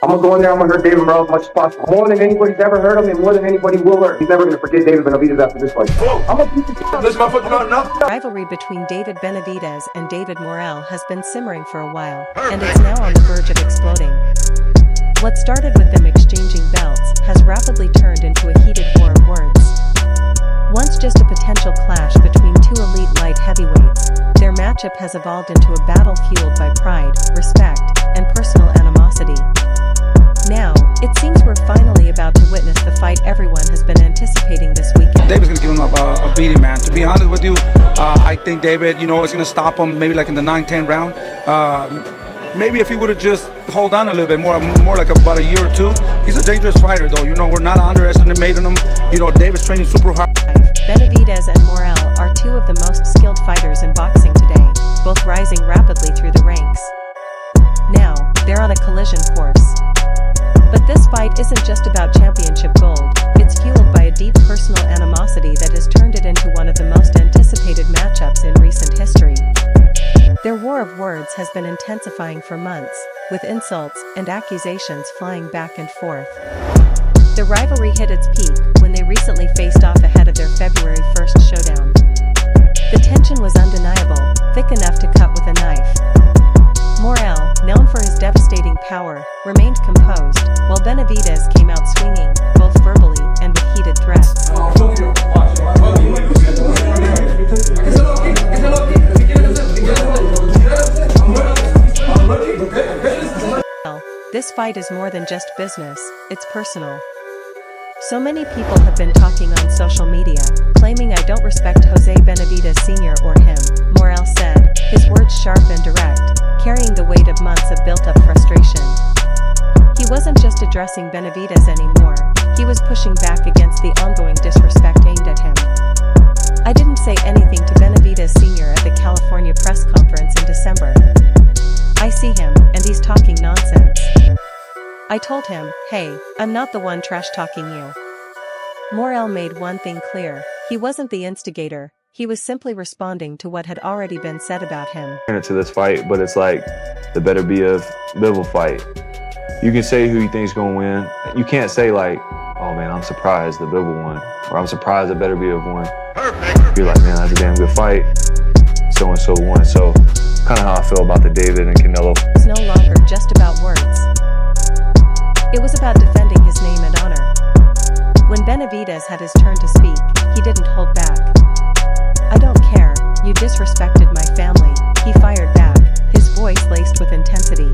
I'm gonna go in there, I'm gonna hurt David Morrel as much as possible. More than anybody's ever heard him and more than anybody will learn. He's never gonna forget David Benavidez after this fight. I'm gonna beat the This motherfucker not enough. Rivalry between David Benavidez and David Morrel has been simmering for a while, and it's now on the verge of exploding. What started with them exchanging belts has rapidly turned into a heated war of words. Once just a potential clash between two elite light heavyweights, their matchup has evolved into a battle fueled by pride, respect, and personal animosity. Now, it seems we're finally about to witness the fight everyone has been anticipating this weekend. David's gonna give him a beating, man. To be honest with you, I think David, is gonna stop him maybe like in the 9-10 round. Maybe if he would have just hold on a little bit more like about a year or two. He's a dangerous fighter, though. We're not underestimating him. David's training super hard. Benavidez and Morrel are two of the most skilled fighters in boxing today, both rising rapidly through the ranks. Now, they're on a collision course. But this fight isn't just about championship gold, it's fueled by a deep personal animosity that has turned it into one of the most anticipated matchups in recent history. Their war of words has been intensifying for months, with insults and accusations flying back and forth. The rivalry hit its peak when they recently faced off ahead of their February 1st showdown. The tension was undeniable, thick enough to cut with a knife. Morrel, known for his devastating power, remained composed, while Benavidez came out swinging, both verbally and with heated threats. This fight is more than just business, it's personal. So many people have been talking on social media, claiming I don't respect Jose Benavidez Sr. or him, Morrel said, his words sharp and direct, carrying the weight of months of built-up frustration. He wasn't just addressing Benavidez anymore, he was pushing back against the ongoing disrespect aimed at him. I didn't say anything to Benavidez Sr. at the California press conference in December. I see him, and he's talking nonsense. I told him, hey, I'm not the one trash-talking you. Morrel made one thing clear, he wasn't the instigator, he was simply responding to what had already been said about him. To this fight, but it's like the better be a Bivol fight. You can say who you think's gonna win. You can't say like, oh man, I'm surprised the Bivol won, or I'm surprised the better be of won. You're like, man, that's a damn good fight. So and so won. So kind of how I feel about the David and Canelo. It's no longer just about words. It was about defending his name and honor. When Benavidez had his turn to speak, he didn't hold back. I don't care, you disrespected my family, he fired back, his voice laced with intensity.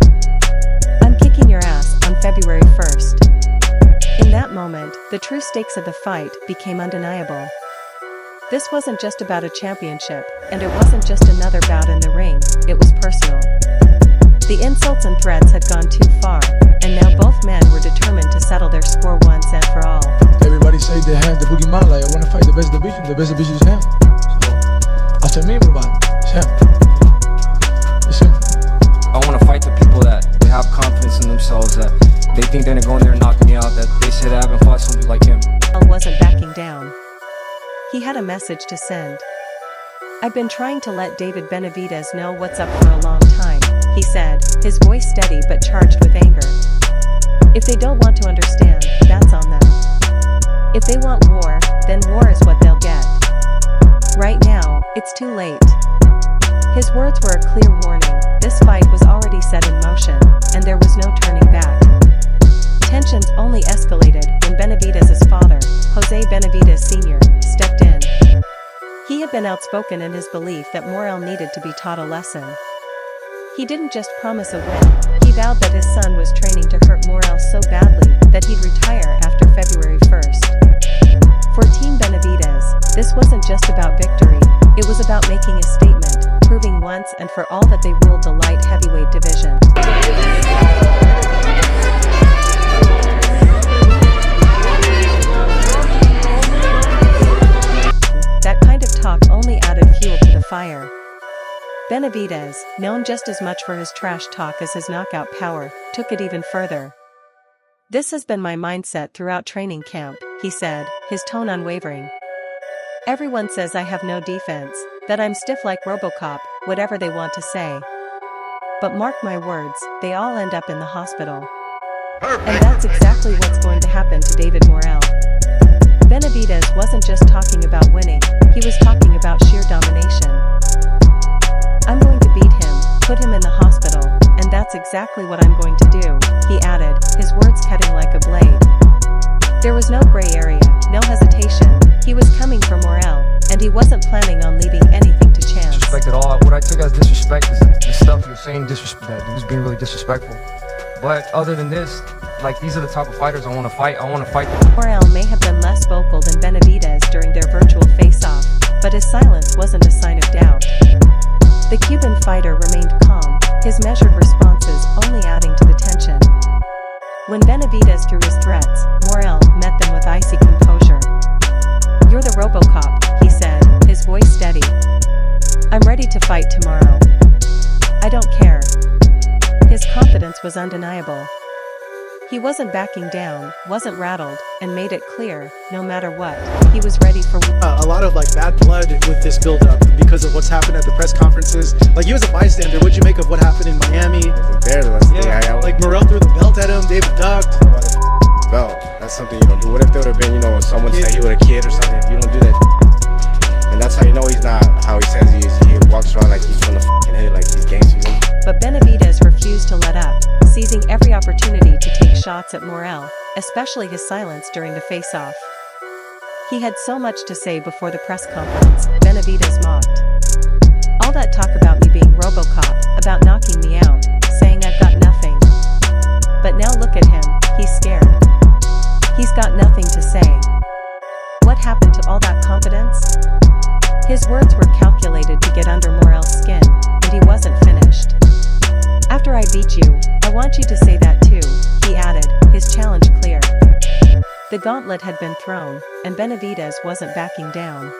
I'm kicking your ass on February 1st. In that moment, the true stakes of the fight became undeniable. This wasn't just about a championship, and it wasn't just another bout in the ring, it was personal. The insults and threats had gone too far, and now both men were determined to settle their score once and for all. Everybody say they have the boogeyman, like I want to fight the best division is him. So, after me, everybody, it's him. It's him. I want to fight the people that they have confidence in themselves, that they think they're going to go in there and knock me out, that they say they haven't fought somebody like him. Wasn't backing down. He had a message to send. I've been trying to let David Benavidez know what's up for a long time, he said, his voice steady but charged with anger. If they don't want to understand, that's on them. If they want war, then war is what they'll get. Right now, it's too late. His words were a clear warning, this fight was already set in motion, and there was no turning back. Tensions only escalated when Benavidez's father, Jose Benavidez Sr., stepped in. He had been outspoken in his belief that Morrel needed to be taught a lesson. He didn't just promise a win, he vowed that his son was training to hurt Morrel so badly that he'd retire after February 1st. For Team Benavidez, this wasn't just about victory, it was about making a statement, proving once and for all that they ruled the light heavyweight division. That kind of talk only added fuel to the fire. Benavidez, known just as much for his trash talk as his knockout power, took it even further. This has been my mindset throughout training camp, he said, his tone unwavering. Everyone says I have no defense, that I'm stiff like RoboCop, whatever they want to say. But mark my words, they all end up in the hospital. And that's exactly what's going to happen to David Morrel. Benavidez wasn't just talking about winning, he was talking about sheer domination. I'm going to beat him, put him in the hospital, and that's exactly what I'm going to do, he added, his words cutting like a blade. There was no gray area, no hesitation, he was coming for Morrel, and he wasn't planning on leaving anything to chance. Disrespect at all. What I took as disrespect is the stuff you're saying, that he was being really disrespectful. But other than this, like, these are the type of fighters I want to fight. I want to fight them. Morrel may have been less vocal than Benavidez during their virtual face-off, but his silence wasn't a sign of doubt. The Cuban fighter remained calm, his measured responses only adding to the tension. When Benavidez threw his threats, Morrel met them with icy composure. "You're the RoboCop," he said, his voice steady. "I'm ready to fight tomorrow. I don't care." His confidence was undeniable. He wasn't backing down, wasn't rattled, and made it clear, no matter what, he was ready for a lot of like bad blood with this build-up because of what's happened at the press conferences. Like, you as a bystander, what'd you make of what happened in Miami? Yeah, Like Morrel threw the belt at him, David ducked. belt. That's something you don't do. What if there would have been, someone said he was a kid or something? You don't do that. And that's how you know he's not how he says he is. He walks around like he's from the fucking hood, like he's gangster. But Benavidez refused to let up, seizing every opportunity to take shots at Morrel, especially his silence during the face-off. He had so much to say before the press conference, Benavidez mocked. "All that talk about me being RoboCop, about knocking me out, saying I've got nothing. But now look at him, he's scared. He's got nothing to say. What happened to all that confidence?" His words were calculated to get under Morrel's skin, and he wasn't finished. "After I beat you, I want you to say that too," he added, his challenge clear. The gauntlet had been thrown, and Benavidez wasn't backing down.